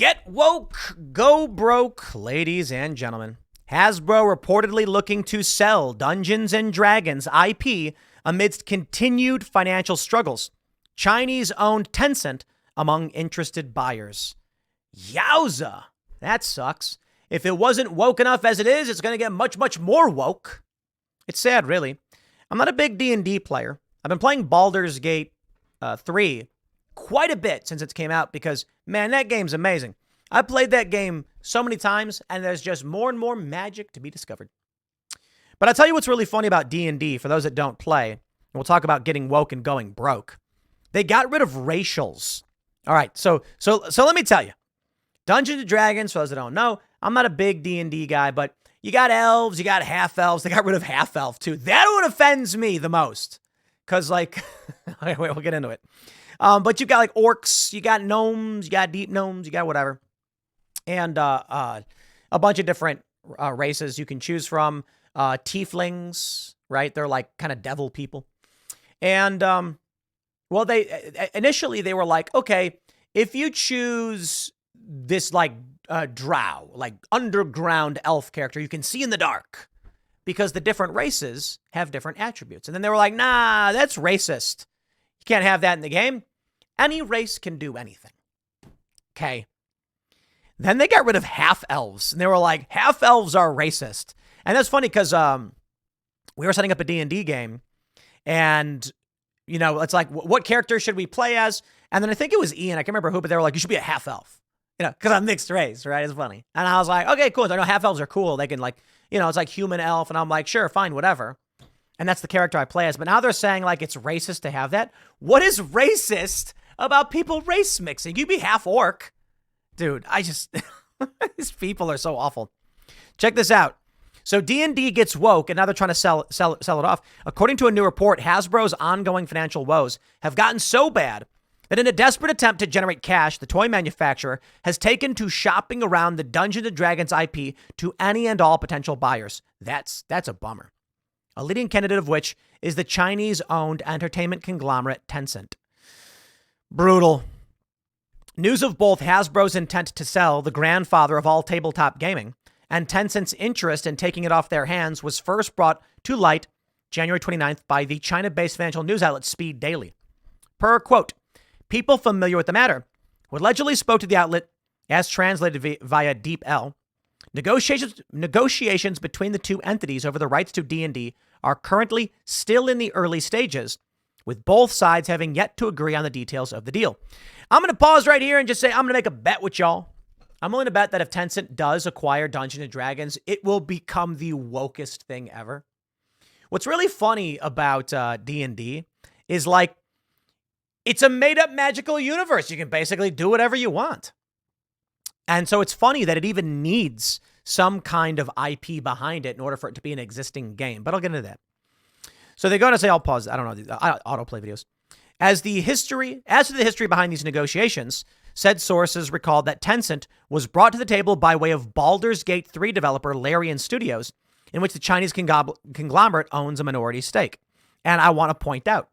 Get woke, go broke, ladies and gentlemen. Hasbro reportedly looking to sell Dungeons and Dragons IP amidst continued financial struggles. Chinese-owned Tencent among interested buyers. Yowza! That sucks. If it wasn't woke enough as it is, it's going to get much, much more woke. It's sad, really. I'm not a big D&D player. I've been playing Baldur's Gate 3 quite a bit since it came out because, man, that game's amazing. I played that game so many times, and there's just more and more magic to be discovered. But I'll tell you what's really funny about D&D, for those that don't play, and we'll talk about getting woke and going broke. They got rid of racials. All right, so let me tell you. Dungeons and Dragons, for those that don't know, I'm not a big D&D guy, but you got elves, you got half-elves. They got rid of half-elf, too. That one offends me the most. Because, like, wait, we'll get into it. But you got, like, orcs, you got gnomes, you got deep gnomes, you got whatever. And a bunch of different races you can choose from. Tieflings, right? They're, like, kind of devil people. And, well, initially they were like, okay, if you choose this, like, drow, like underground elf character, you can see in the dark because the different races have different attributes. And then they were like, nah, that's racist. You can't have that in the game. Any race can do anything. Okay. Then they got rid of half-elves, and they were like, half-elves are racist. And that's funny because we were setting up a D&D game, and, you know, it's like, what character should we play as? And then I think it was Ian, I can't remember who, but they were like, you should be a half-elf. You know, because I'm mixed race, right? It's funny. And I was like, okay, cool. I know half-elves are cool. They can, like, you know, it's like human elf. And I'm like, sure, fine, whatever. And that's the character I play as. But now they're saying, like, it's racist to have that. What is racist about people race mixing? You be half orc. Dude, I just, these people are so awful. Check this out. So D&D gets woke, and now they're trying to sell it off. According to a new report, Hasbro's ongoing financial woes have gotten so bad that in a desperate attempt to generate cash, the toy manufacturer has taken to shopping around the Dungeons & Dragons IP to any and all potential buyers. That's a bummer. A leading candidate of which is the Chinese-owned entertainment conglomerate Tencent. Brutal. News of both Hasbro's intent to sell the grandfather of all tabletop gaming and Tencent's interest in taking it off their hands was first brought to light January 29th by the China-based financial news outlet Speed Daily. Per quote, people familiar with the matter who allegedly spoke to the outlet, as translated via DeepL. Negotiations between the two entities over the rights to D&D are currently still in the early stages, with both sides having yet to agree on the details of the deal. I'm going to pause right here and just say I'm going to make a bet with y'all. I'm willing to bet that if Tencent does acquire Dungeons & Dragons, it will become the wokest thing ever. What's really funny about D&D is, like, it's a made-up magical universe. You can basically do whatever you want. And so it's funny that it even needs some kind of IP behind it in order for it to be an existing game. But I'll get into that. So they go on to say, I'll pause. I don't know. Autoplay videos. As to the history behind these negotiations, said sources recalled that Tencent was brought to the table by way of Baldur's Gate 3 developer Larian Studios, in which the Chinese conglomerate owns a minority stake. And I want to point out,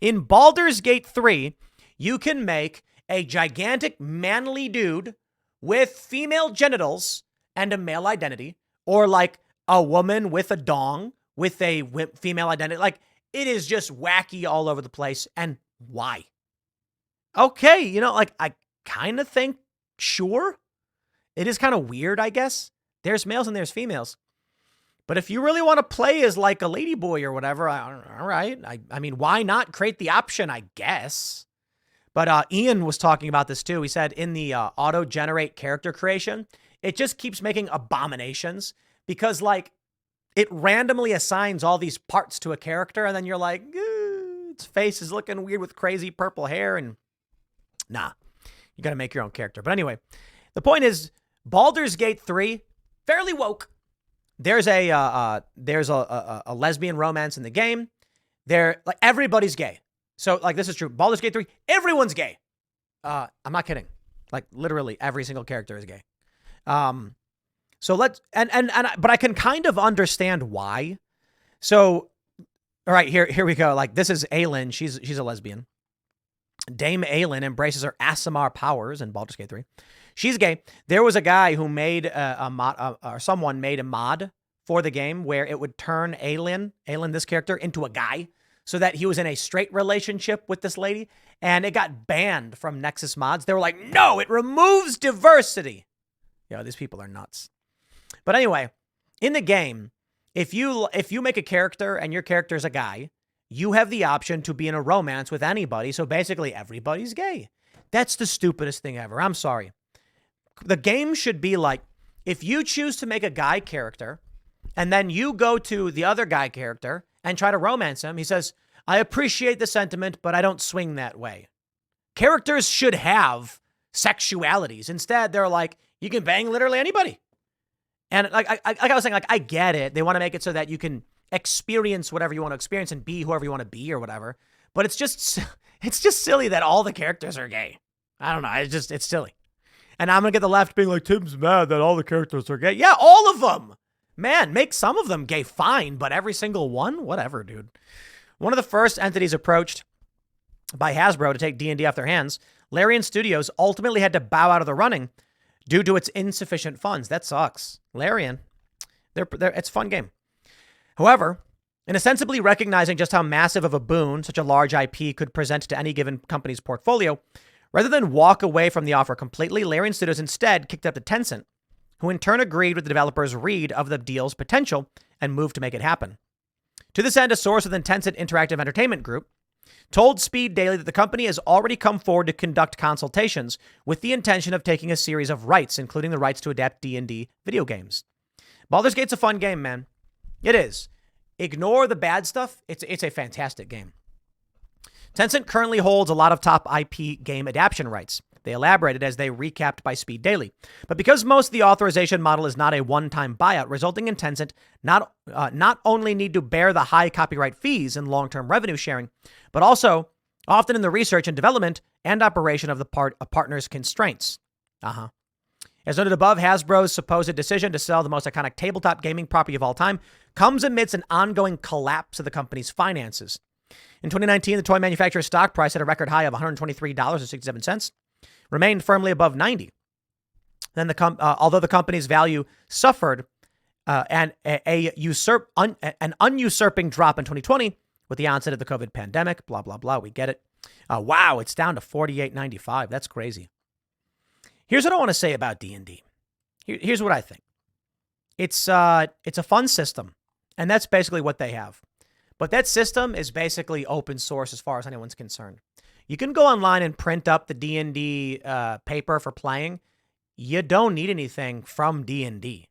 in Baldur's Gate 3, you can make a gigantic manly dude with female genitals and a male identity, or like a woman with a dong with a female identity. Like, it is just wacky all over the place. And why? Okay, you know, like, I kind of think, sure. It is kind of weird, I guess. There's males and there's females. But if you really want to play as, like, a ladyboy or whatever, all right. I mean, why not create the option, I guess? But Ian was talking about this too. He said in the auto-generate character creation, it just keeps making abominations because, like, it randomly assigns all these parts to a character, and then you're like, its face is looking weird with crazy purple hair, and nah, you got to make your own character. But anyway, the point is, Baldur's Gate 3, fairly woke. There's a lesbian romance in the game. Like, everybody's gay. So, like, this is true. Baldur's Gate 3, everyone's gay. I'm not kidding. Like, literally every single character is gay. So let's, but I can kind of understand why. So, all right, here we go. Like, this is Aylin. She's a lesbian. Dame Aelin embraces her Aasimar powers in Baldur's Gate 3. She's gay. There was a guy who made a mod, or someone made a mod for the game where it would turn Aelin, this character, into a guy so that he was in a straight relationship with this lady. And it got banned from Nexus mods. They were like, no, it removes diversity. Yo, these people are nuts. But anyway, in the game, if you make a character and your character is a guy, you have the option to be in a romance with anybody. So basically everybody's gay. That's the stupidest thing ever. I'm sorry. The game should be like, if you choose to make a guy character and then you go to the other guy character and try to romance him, he says, I appreciate the sentiment, but I don't swing that way. Characters should have sexualities. Instead, they're like, you can bang literally anybody. And like I was saying, like, I get it. They want to make it so that you can experience whatever you want to experience and be whoever you want to be or whatever. But it's just silly that all the characters are gay. I don't know. It's silly. And I'm going to get the left being like, Tim's mad that all the characters are gay. Yeah, all of them. Man, make some of them gay, fine. But every single one? Whatever, dude. One of the first entities approached by Hasbro to take D&D off their hands, Larian Studios ultimately had to bow out of the running due to its insufficient funds. That sucks. Larian, it's a fun game. However, in ostensibly recognizing just how massive of a boon such a large IP could present to any given company's portfolio, rather than walk away from the offer completely, Larian Studios instead kicked up to Tencent, who in turn agreed with the developer's read of the deal's potential and moved to make it happen. To this end, a source within Tencent Interactive Entertainment Group told Speed Daily that the company has already come forward to conduct consultations with the intention of taking a series of rights, including the rights to adapt D&D video games. Baldur's Gate's a fun game, man. It is. Ignore the bad stuff. It's a fantastic game. Tencent currently holds a lot of top IP game adaptation rights. They elaborated as they recapped by Speed Daily. But because most of the authorization model is not a one-time buyout, resulting in Tencent not only need to bear the high copyright fees and long-term revenue sharing, but also often in the research and development and operation of the partner's constraints. As noted above, Hasbro's supposed decision to sell the most iconic tabletop gaming property of all time comes amidst an ongoing collapse of the company's finances. In 2019, the toy manufacturer's stock price at a record high of $123.67, remained firmly above 90. Then although the company's value suffered an unusurping drop in 2020 with the onset of the COVID pandemic, blah, blah, blah. We get it. Wow, it's down to $48.95. That's crazy. Here's what I want to say about D&D. Here's what I think. It's a fun system, and that's basically what they have. But that system is basically open source as far as anyone's concerned. You can go online and print up the D&D paper for playing. You don't need anything from D&D.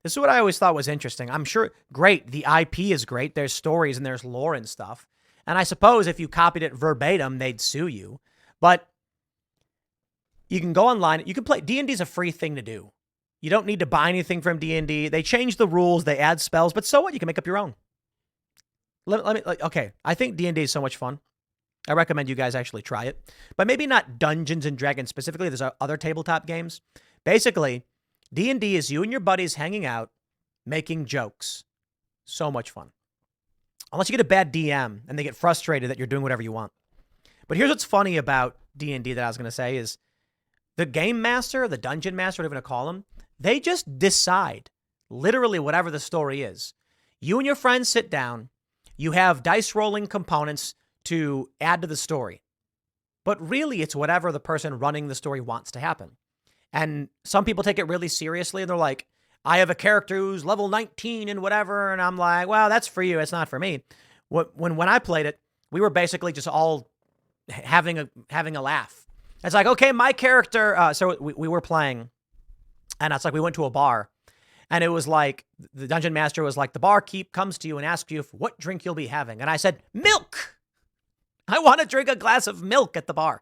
This is what I always thought was interesting. I'm sure, great, the IP is great. There's stories and there's lore and stuff. And I suppose if you copied it verbatim, they'd sue you. But you can go online. You can play. D&D is a free thing to do. You don't need to buy anything from D&D. They change the rules. They add spells. But so what? You can make up your own. Okay, I think D&D is so much fun. I recommend you guys actually try it. But maybe not Dungeons and Dragons specifically. There's other tabletop games. Basically, D&D is you and your buddies hanging out, making jokes. So much fun. Unless you get a bad DM and they get frustrated that you're doing whatever you want. But here's what's funny about D&D that I was going to say is the game master, the dungeon master, whatever you want to call them, they just decide literally whatever the story is. You and your friends sit down. You have dice rolling components to add to the story. But really, it's whatever the person running the story wants to happen. And some people take it really seriously, and they're like, I have a character who's level 19 and whatever, and I'm like, well, that's for you. It's not for me. When I played it, we were basically just all having a laugh. It's like, okay, my character, so we were playing, and it's like we went to a bar, and it was like, the dungeon master was like, the barkeep comes to you and asks you what drink you'll be having. And I said, milk. I want to drink a glass of milk at the bar.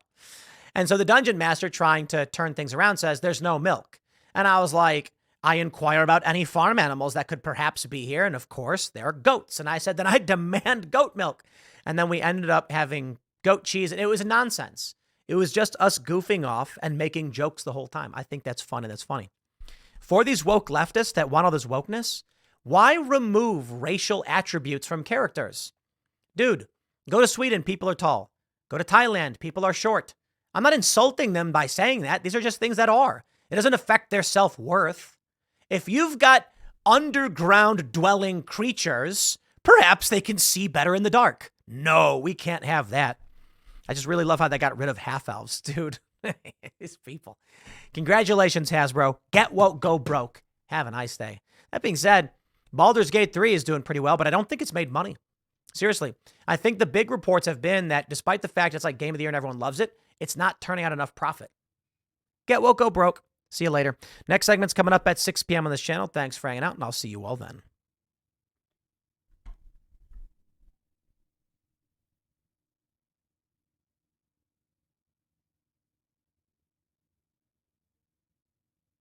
And so the dungeon master, trying to turn things around, says, there's no milk. And I was like, I inquire about any farm animals that could perhaps be here. And of course, there are goats. And I said, then I demand goat milk. And then we ended up having goat cheese. And it was nonsense. It was just us goofing off and making jokes the whole time. I think that's fun and that's funny. For these woke leftists that want all this wokeness, why remove racial attributes from characters? Dude, go to Sweden. People are tall. Go to Thailand. People are short. I'm not insulting them by saying that. These are just things that are. It doesn't affect their self-worth. If you've got underground dwelling creatures, perhaps they can see better in the dark. No, we can't have that. I just really love how they got rid of half-elves, dude. These people. Congratulations, Hasbro. Get woke, go broke. Have a nice day. That being said, Baldur's Gate 3 is doing pretty well, but I don't think it's made money. Seriously. I think the big reports have been that despite the fact it's like Game of the Year and everyone loves it, it's not turning out enough profit. Get woke, go broke. See you later. Next segment's coming up at 6 p.m. on this channel. Thanks for hanging out, and I'll see you all then.